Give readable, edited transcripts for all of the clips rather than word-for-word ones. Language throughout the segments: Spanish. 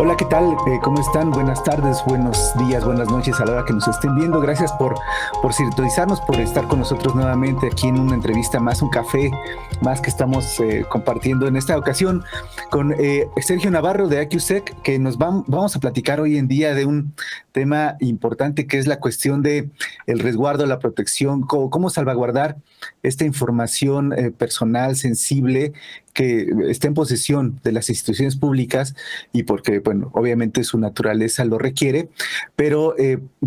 Hola, ¿qué tal? ¿Cómo están? Buenas tardes, buenos días, buenas noches a la hora que nos estén viendo. Gracias por sintonizarnos, por estar con nosotros nuevamente aquí en una entrevista más, un café más que estamos compartiendo en esta ocasión con Sergio Navarro de AQSEC, que vamos a platicar hoy en día de un tema importante que es la cuestión de el resguardo, la protección, cómo salvaguardar esta información personal, sensible, que está en posesión de las instituciones públicas y porque, bueno, obviamente su naturaleza lo requiere, pero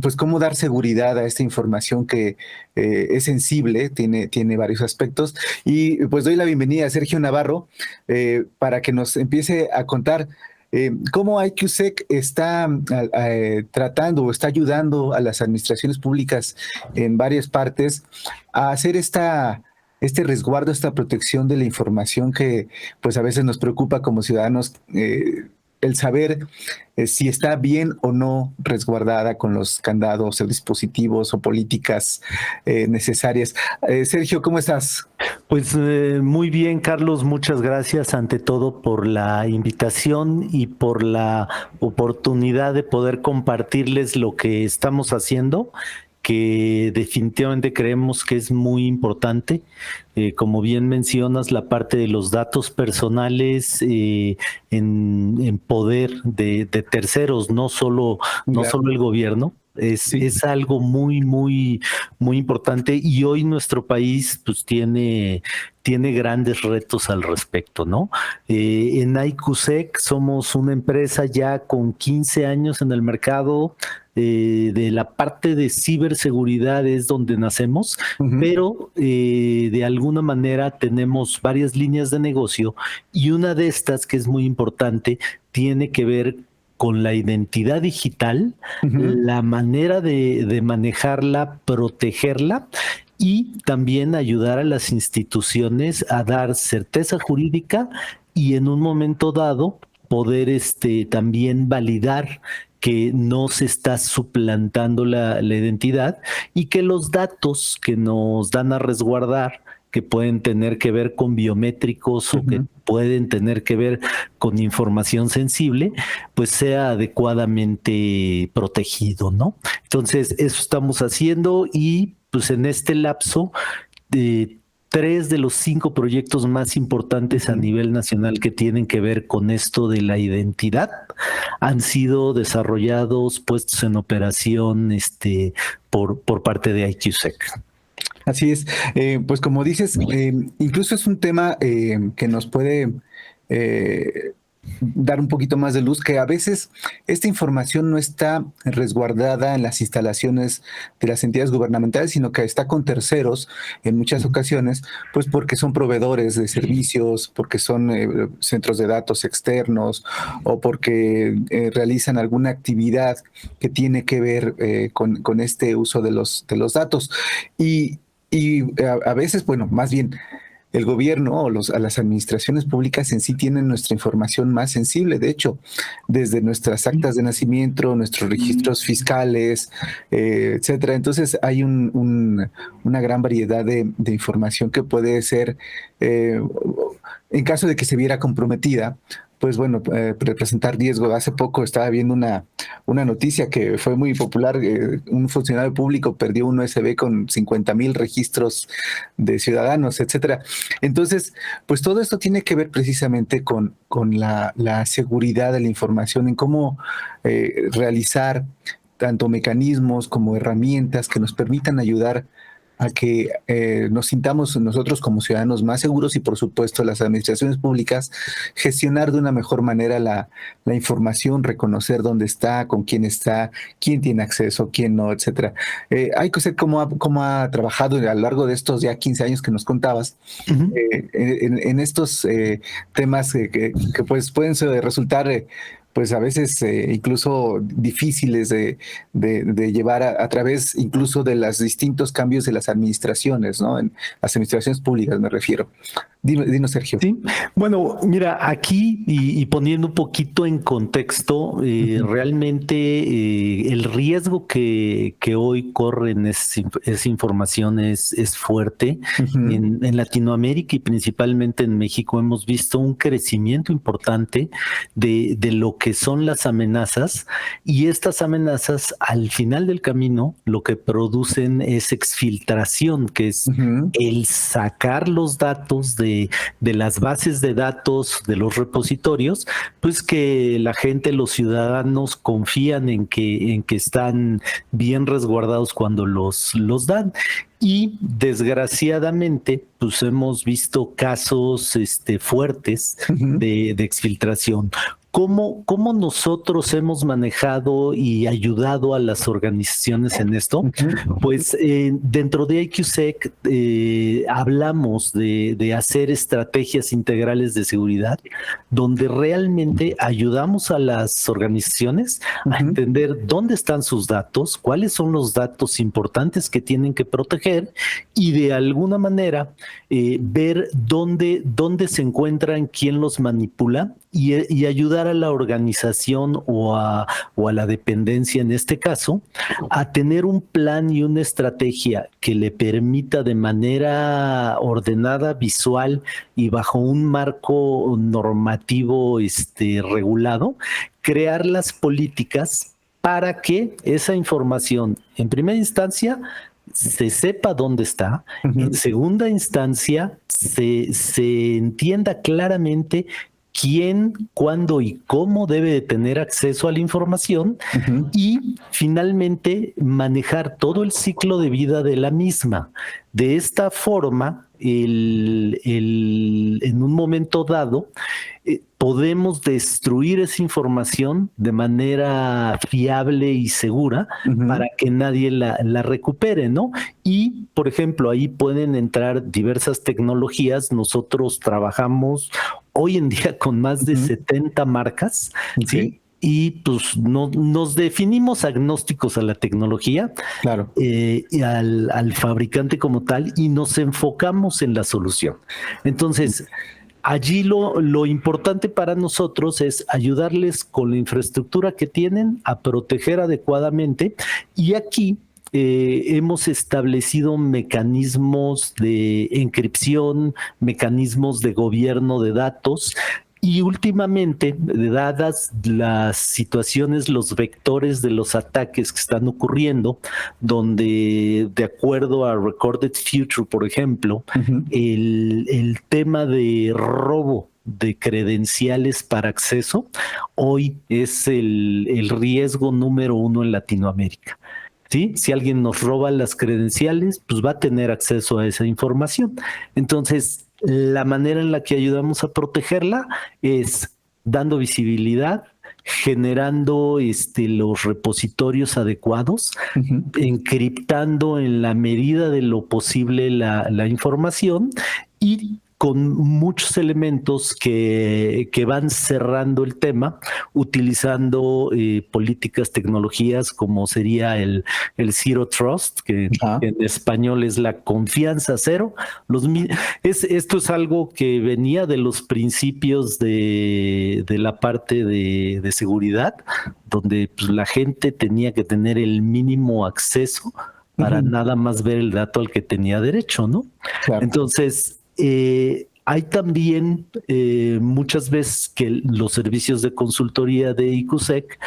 pues cómo dar seguridad a esta información que es sensible, tiene varios aspectos. Y pues doy la bienvenida a Sergio Navarro para que nos empiece a contar cómo IQSEC está tratando o está ayudando a las administraciones públicas en varias partes a hacer este resguardo, esta protección de la información que pues a veces nos preocupa como ciudadanos, el saber si está bien o no resguardada con los candados o dispositivos o políticas necesarias. Sergio, ¿cómo estás? Pues muy bien, Carlos, muchas gracias ante todo por la invitación y por la oportunidad de poder compartirles lo que estamos haciendo, que definitivamente creemos que es muy importante. Como bien mencionas, la parte de los datos personales en poder de terceros, no Claro. solo el gobierno. Sí. Es algo muy importante, y hoy nuestro país pues tiene grandes retos al respecto, ¿no? En IQSEC somos una empresa ya con 15 años en el mercado. De la parte de ciberseguridad es donde nacemos, Uh-huh. pero de alguna manera tenemos varias líneas de negocio, y una de estas, que es muy importante, tiene que ver con la identidad digital, Uh-huh. la manera de manejarla, protegerla, y también ayudar a las instituciones a dar certeza jurídica y en un momento dado poder también validar que no se está suplantando la identidad, y que los datos que nos dan a resguardar, que pueden tener que ver con biométricos o que Uh-huh. pueden tener que ver con información sensible, pues sea adecuadamente protegido, ¿no? Entonces, eso estamos haciendo, y pues en este lapso de 3 de los 5 proyectos más importantes a Uh-huh. nivel nacional que tienen que ver con esto de la identidad han sido desarrollados, puestos en operación por parte de IQSEC. Así es. Pues como dices, incluso es un tema que nos puede eh, dar un poquito más de luz, que a veces esta información no está resguardada en las instalaciones de las entidades gubernamentales, sino que está con terceros en muchas ocasiones, pues porque son proveedores de servicios, porque son centros de datos externos o porque realizan alguna actividad que tiene que ver con este uso de los datos. Y, a veces, bueno, más bien el gobierno o a las administraciones públicas en sí tienen nuestra información más sensible. De hecho, desde nuestras actas de nacimiento, nuestros registros fiscales, etcétera. Entonces hay una gran variedad de información que puede ser, eh, en caso de que se viera comprometida, pues bueno, representar riesgo. Hace poco estaba viendo una noticia que fue muy popular. Un funcionario público perdió un USB con 50,000 registros de ciudadanos, etcétera. Entonces, pues todo esto tiene que ver precisamente con la seguridad de la información, en cómo realizar tanto mecanismos como herramientas que nos permitan ayudar a que nos sintamos nosotros como ciudadanos más seguros y, por supuesto, las administraciones públicas gestionar de una mejor manera la información, reconocer dónde está, con quién tiene acceso, quién no, etcétera. Hay que ser cómo ha trabajado a lo largo de estos ya 15 años que nos contabas Ujú. en estos temas que, pues pueden resultar pues a veces incluso difíciles de llevar a través incluso de los distintos cambios de las administraciones, ¿no? En las administraciones públicas me refiero. Dinos, Sergio. Sí, bueno, mira, aquí y poniendo un poquito en contexto, Ujú. realmente el riesgo que hoy corre en esa información es fuerte. Ujú. En Latinoamérica y principalmente en México hemos visto un crecimiento importante de lo que son las amenazas, y estas amenazas al final del camino lo que producen es exfiltración, que es el sacar los datos de las bases de datos de los repositorios, pues que la gente, los ciudadanos confían en que están bien resguardados cuando los dan. Y desgraciadamente, pues hemos visto casos fuertes de exfiltración. ¿Cómo nosotros hemos manejado y ayudado a las organizaciones en esto? Pues dentro de IQSec hablamos de hacer estrategias integrales de seguridad, donde realmente ayudamos a las organizaciones a entender dónde están sus datos, cuáles son los datos importantes que tienen que proteger, y de alguna manera ver dónde se encuentran, quién los manipula, y ayudar a la organización o a la dependencia, en este caso, a tener un plan y una estrategia que le permita de manera ordenada, visual y bajo un marco normativo regulado, crear las políticas para que esa información, en primera instancia, se sepa dónde está, en segunda instancia, se entienda claramente quién, cuándo y cómo debe de tener acceso a la información, y finalmente manejar todo el ciclo de vida de la misma. De esta forma, en un momento dado, podemos destruir esa información de manera fiable y segura para que nadie la recupere, ¿no? Y, por ejemplo, ahí pueden entrar diversas tecnologías. Nosotros trabajamos hoy en día con más de 70 marcas, ¿sí? Y pues nos definimos agnósticos a la tecnología, claro, y al fabricante como tal, y nos enfocamos en la solución. Entonces, allí lo importante para nosotros es ayudarles con la infraestructura que tienen a proteger adecuadamente, y aquí hemos establecido mecanismos de encripción, mecanismos de gobierno de datos. Y últimamente, dadas las situaciones, los vectores de los ataques que están ocurriendo, donde de acuerdo a Recorded Future, por ejemplo, el tema de robo de credenciales para acceso hoy es el riesgo número 1 en Latinoamérica. ¿Sí? Si alguien nos roba las credenciales, pues va a tener acceso a esa información. Entonces, la manera en la que ayudamos a protegerla es dando visibilidad, generando los repositorios adecuados, encriptando en la medida de lo posible la información, y con muchos elementos que van cerrando el tema, utilizando políticas, tecnologías como sería el Zero Trust, que en español es la confianza cero. Esto es algo que venía de los principios de la parte de seguridad, donde pues, la gente tenía que tener el mínimo acceso para nada más ver el dato al que tenía derecho, ¿no? Claro. Entonces, hay también muchas veces que los servicios de consultoría de IQSec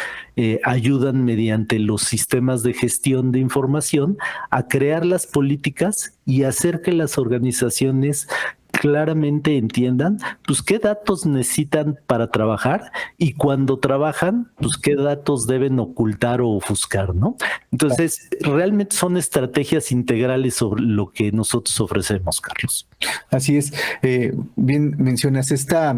ayudan mediante los sistemas de gestión de información a crear las políticas y hacer que las organizaciones claramente entiendan pues qué datos necesitan para trabajar, y cuando trabajan pues qué datos deben ocultar o ofuscar, ¿no? Entonces realmente son estrategias integrales sobre lo que nosotros ofrecemos, Carlos. Así es. Bien mencionas esta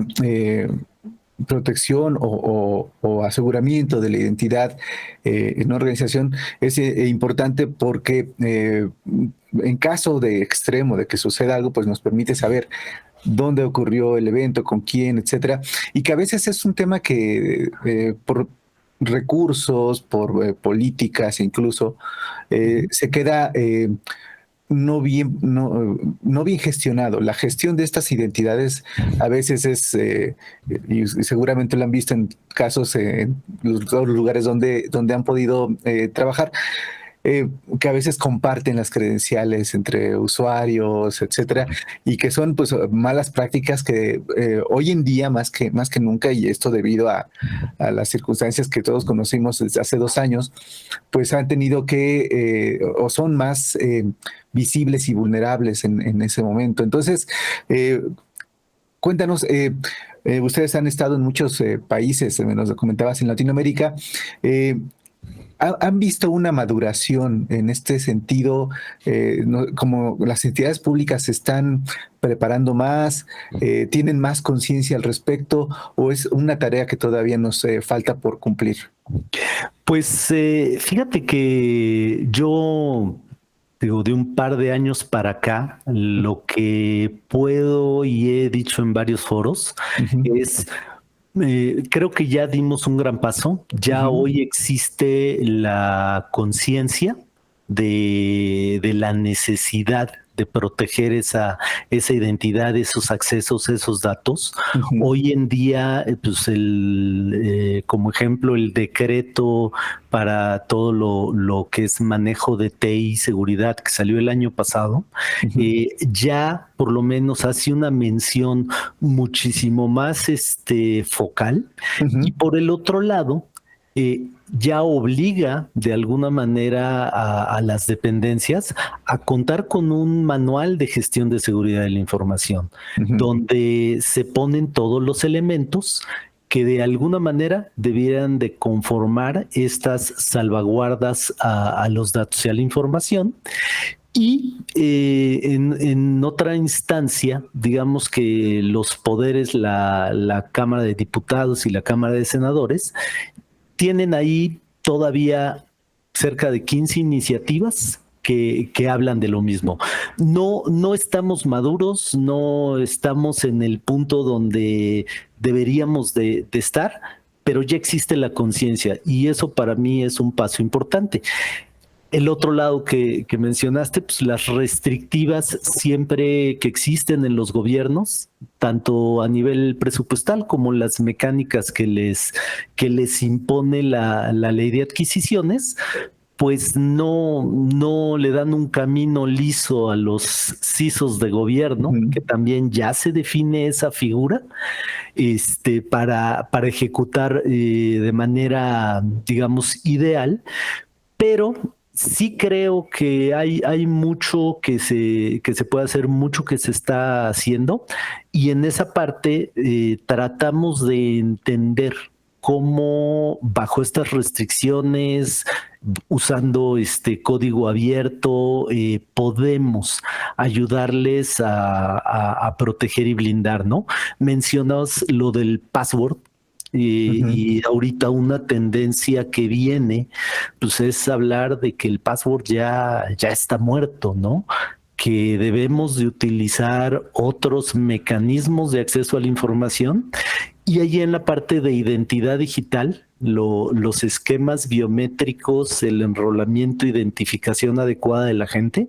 protección o aseguramiento de la identidad en una organización es importante porque en caso de extremo de que suceda algo, pues nos permite saber dónde ocurrió el evento, con quién, etcétera, y que a veces es un tema que por recursos, por políticas incluso, se queda no bien gestionado. La gestión de estas identidades a veces es, y seguramente lo han visto en casos en los lugares donde han podido trabajar, que a veces comparten las credenciales entre usuarios, etcétera, y que son pues malas prácticas que hoy en día más que nunca, y esto debido a las circunstancias que todos conocimos desde hace 2 años, pues han tenido que o son más visibles y vulnerables en ese momento. Entonces, cuéntanos, ustedes han estado en muchos países, nos comentabas en Latinoamérica. ¿Han visto una maduración en este sentido? Como las entidades públicas se están preparando más, tienen más conciencia al respecto, o es una tarea que todavía nos falta por cumplir? Pues fíjate que yo digo, de un par de años para acá, lo que puedo y he dicho en varios foros Ujú, es, creo que ya dimos un gran paso, ya ujú, hoy existe la conciencia de la necesidad de proteger esa identidad, esos accesos, esos datos. ujú, Hoy en día, pues como ejemplo, el decreto para todo lo que es manejo de TI y seguridad que salió el año pasado, ujú, ya por lo menos hace una mención muchísimo más focal. Y ujú, por el otro lado, ya obliga de alguna manera a las dependencias a contar con un manual de gestión de seguridad de la información, ujú, donde se ponen todos los elementos que de alguna manera debieran de conformar estas salvaguardas a los datos y a la información. Y en otra instancia, digamos que los poderes, la Cámara de Diputados y la Cámara de Senadores, tienen ahí todavía cerca de 15 iniciativas que hablan de lo mismo. No, no estamos maduros, no estamos en el punto donde deberíamos de estar, pero ya existe la conciencia y eso para mí es un paso importante. El otro lado que mencionaste, pues las restrictivas siempre que existen en los gobiernos, tanto a nivel presupuestal como las mecánicas que les impone la ley de adquisiciones, pues no le dan un camino liso a los CISOs de gobierno, ujú. que también ya se define esa figura, para ejecutar de manera, digamos, ideal, pero sí creo que hay mucho que se puede hacer, mucho que se está haciendo, y en esa parte tratamos de entender cómo bajo estas restricciones, usando este código abierto, podemos ayudarles a proteger y blindar, ¿no? Mencionas lo del password. Ujú, Y ahorita una tendencia que viene pues es hablar de que el password ya está muerto, ¿no? Que debemos de utilizar otros mecanismos de acceso a la información. Y ahí en la parte de identidad digital, los esquemas biométricos, el enrolamiento, identificación adecuada de la gente,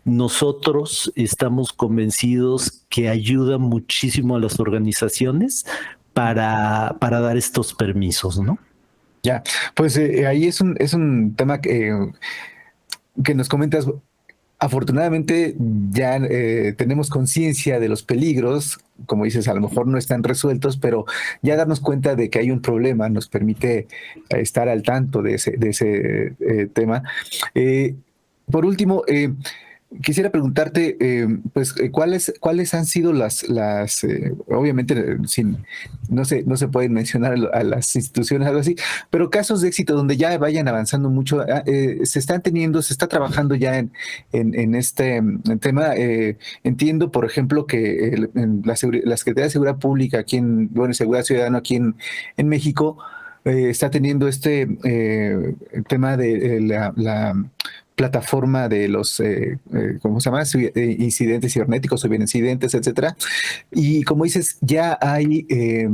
nosotros estamos convencidos que ayuda muchísimo a las organizaciones para dar estos permisos, ¿no? ya, pues ahí es un tema que nos comentas. Afortunadamente ya tenemos conciencia de los peligros, como dices, a lo mejor no están resueltos, pero ya darnos cuenta de que hay un problema nos permite estar al tanto de ese tema. Eh, por último, quisiera preguntarte, pues, cuáles han sido obviamente, no se pueden mencionar a las instituciones, algo así, pero casos de éxito donde ya vayan avanzando mucho, se está trabajando ya en este tema. Entiendo, por ejemplo, que en la Secretaría de Seguridad Pública Seguridad Ciudadana aquí en México, está teniendo tema de la plataforma de los, ¿cómo se llama? Incidentes cibernéticos, ciberincidentes, etcétera. Y como dices, ya hay eh,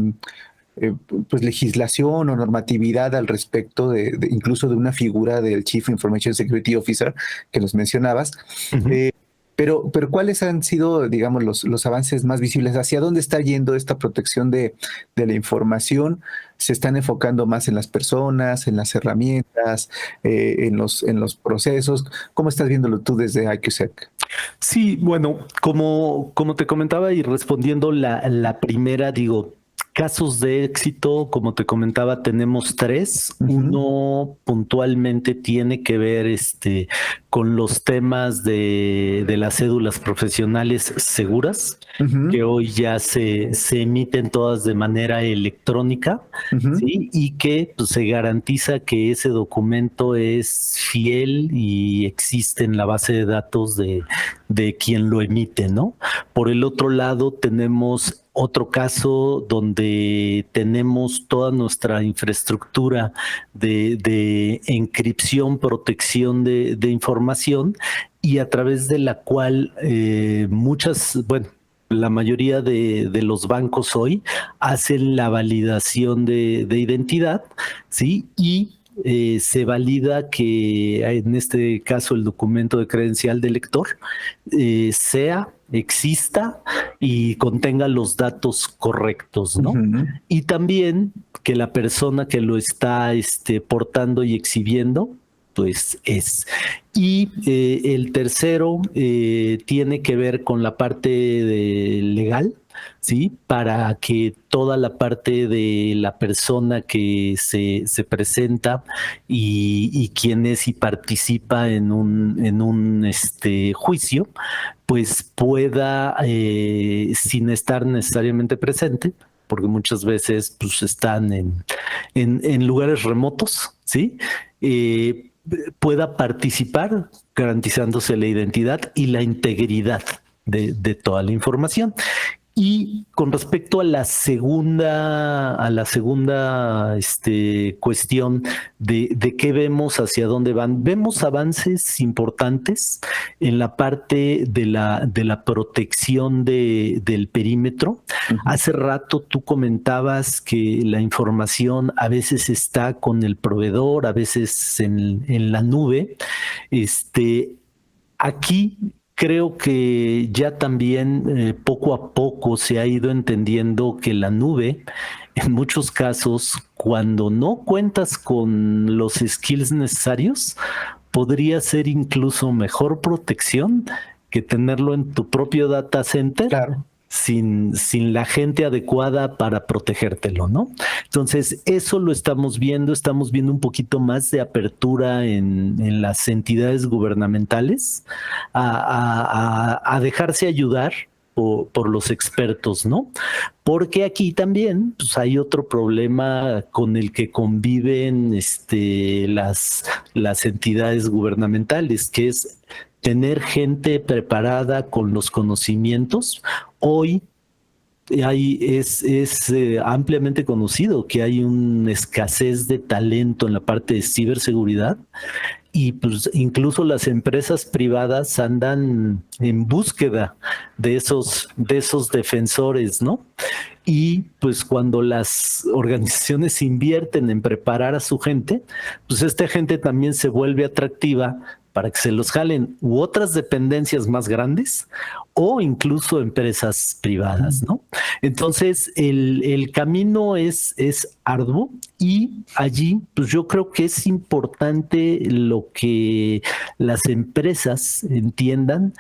pues legislación o normatividad al respecto incluso de una figura del Chief Information Security Officer que nos mencionabas. Ujú. Eh, Pero ¿cuáles han sido, digamos, los avances más visibles? ¿Hacia dónde está yendo esta protección de la información? ¿Se están enfocando más en las personas, en las herramientas, en los procesos? ¿Cómo estás viéndolo tú desde IQSec? Sí, bueno, como te comentaba y respondiendo la primera, digo, casos de éxito, como te comentaba, tenemos tres. Ujú. Uno puntualmente tiene que ver con los temas de las cédulas profesionales seguras, Ujú. que hoy ya se emiten todas de manera electrónica. Ujú. ¿Sí? Y que pues, se garantiza que ese documento es fiel y existe en la base de datos de quien lo emite, ¿no? Por el otro lado, tenemos otro caso donde tenemos toda nuestra infraestructura de encripción, protección de información y a través de la cual la mayoría de los bancos hoy hacen la validación de identidad, ¿sí? Y se valida que en este caso el documento de credencial del lector exista y contenga los datos correctos, ¿no? Ujú. Y también que la persona que lo está portando y exhibiendo, pues es. Y el tercero tiene que ver con la parte legal, ¿sí? Para que toda la parte de la persona que se presenta y quien es y participa en un juicio, pues pueda, sin estar necesariamente presente, porque muchas veces pues, están en lugares remotos, ¿sí? Pueda participar garantizándose la identidad y la integridad de toda la información. Y con respecto a la segunda cuestión de qué vemos, hacia dónde van, vemos avances importantes en la parte de la protección del perímetro. Ujú. Hace rato tú comentabas que la información a veces está con el proveedor, a veces en la nube. Aquí creo que ya también poco a poco se ha ido entendiendo que la nube, en muchos casos, cuando no cuentas con los skills necesarios, podría ser incluso mejor protección que tenerlo en tu propio data center Claro. sin la gente adecuada para protegértelo, ¿no? Entonces, eso lo estamos viendo un poquito más de apertura en las entidades gubernamentales a dejarse ayudar por los expertos, ¿no? Porque aquí también pues, hay otro problema con el que conviven las entidades gubernamentales, que es tener gente preparada con los conocimientos. Hoy es ampliamente conocido que hay una escasez de talento en la parte de ciberseguridad y pues incluso las empresas privadas andan en búsqueda de esos defensores, ¿no? Y pues cuando las organizaciones invierten en preparar a su gente, pues esta gente también se vuelve atractiva para que se los jalen u otras dependencias más grandes o incluso empresas privadas, ¿no? Entonces, el camino es arduo y allí, pues yo creo que es importante lo que las empresas entiendan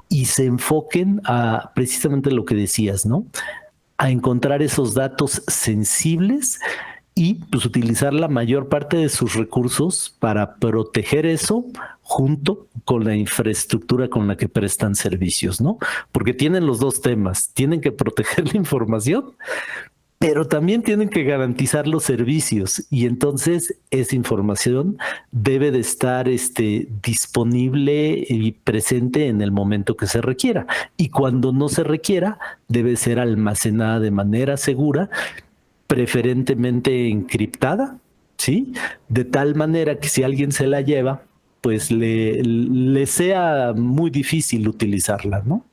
y se enfoquen a precisamente lo que decías, ¿no? A encontrar esos datos sensibles y pues utilizar la mayor parte de sus recursos para proteger eso junto con la infraestructura con la que prestan servicios, ¿no? Porque tienen los dos temas, tienen que proteger la información, pero también tienen que garantizar los servicios y entonces esa información debe de estar disponible y presente en el momento que se requiera. Y cuando no se requiera, debe ser almacenada de manera segura, preferentemente encriptada, ¿sí? De tal manera que si alguien se la lleva, pues le sea muy difícil utilizarla, ¿no?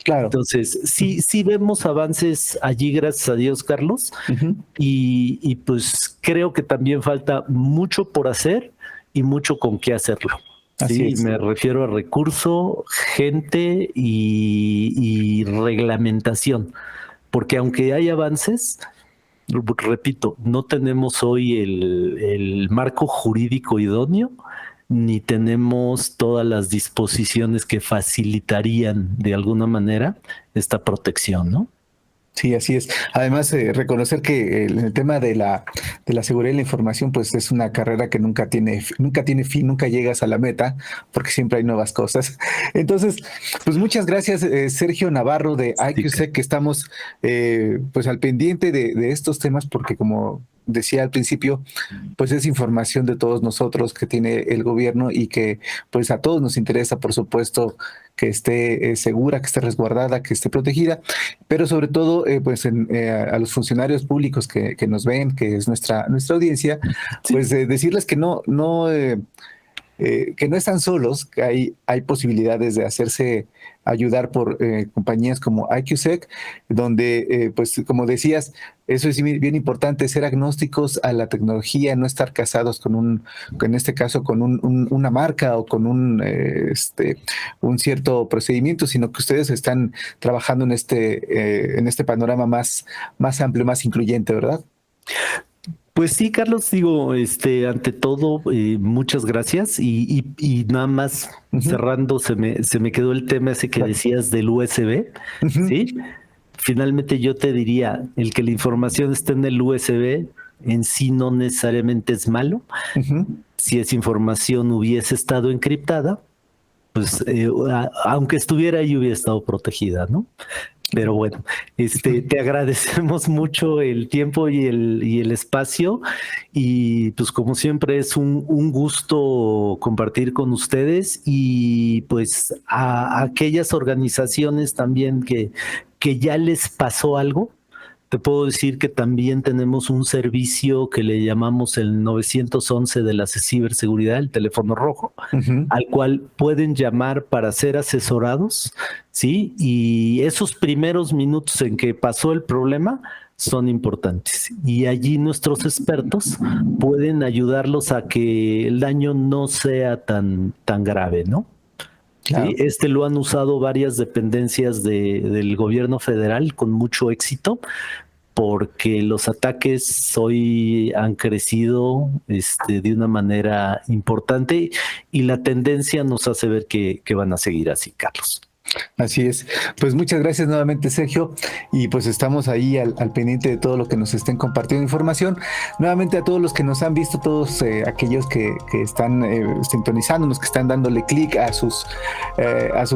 Claro. Entonces, sí vemos avances allí, gracias a Dios, Carlos, Ujú. pues creo que también falta mucho por hacer y mucho con qué hacerlo. Así Sí, es. me refiero a recurso, gente y reglamentación, porque aunque hay avances, repito, no tenemos hoy el marco jurídico idóneo, ni tenemos todas las disposiciones que facilitarían de alguna manera esta protección, ¿no? Sí, así es. Además, reconocer que el tema de la seguridad de la información, pues es una carrera que nunca tiene fin, nunca llegas a la meta, porque siempre hay nuevas cosas. Entonces, pues muchas gracias, Sergio Navarro de Sí, IQSec, que estamos pues al pendiente de estos temas, porque como decía al principio, pues es información de todos nosotros que tiene el gobierno y que pues a todos nos interesa, por supuesto, que esté segura, que esté resguardada, que esté protegida, pero sobre todo pues a los funcionarios públicos que nos ven, que es nuestra audiencia, sí. pues decirles que no están solos, que hay posibilidades de hacerse ayudar por compañías como IQSec, donde, pues como decías, eso es bien importante, ser agnósticos a la tecnología, no estar casados en este caso, con una marca o con un cierto procedimiento, sino que ustedes están trabajando en este panorama más amplio, más incluyente, ¿verdad? Pues sí, Carlos, digo, ante todo, muchas gracias y nada más Ujú, cerrando, se me quedó el tema ese que claro. decías del USB, Ujú, ¿sí? Finalmente yo te diría, el que la información esté en el USB en sí no necesariamente es malo. ujú. Si esa información hubiese estado encriptada, pues aunque estuviera ahí hubiera estado protegida, ¿no? Pero bueno, te agradecemos mucho el tiempo y el espacio y pues como siempre es un gusto compartir con ustedes y pues a aquellas organizaciones también que ya les pasó algo. Te puedo decir que también tenemos un servicio que le llamamos el 911 de la ciberseguridad, el teléfono rojo, Ujú. al cual pueden llamar para ser asesorados, ¿sí? Y esos primeros minutos en que pasó el problema son importantes. Y allí nuestros expertos pueden ayudarlos a que el daño no sea tan grave, ¿no? Sí, Claro. lo han usado varias dependencias del gobierno federal con mucho éxito porque los ataques hoy han crecido de una manera importante y la tendencia nos hace ver que van a seguir así, Carlos. Así es. Pues muchas gracias nuevamente, Sergio. Y pues estamos ahí al pendiente de todo lo que nos estén compartiendo información. Nuevamente a todos los que nos han visto, todos aquellos que están sintonizándonos, que están dándole clic a su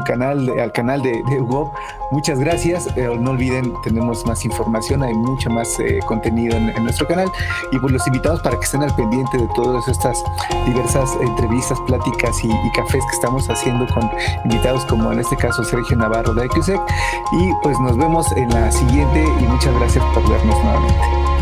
canal, al canal de Hugo. Muchas gracias. No olviden, tenemos más información, hay mucho más contenido en nuestro canal. Y pues los invitamos para que estén al pendiente de todas estas diversas entrevistas, pláticas y cafés que estamos haciendo con invitados como en este caso Sergio Navarro de IQSec. Y pues nos vemos en la siguiente y muchas gracias por vernos nuevamente.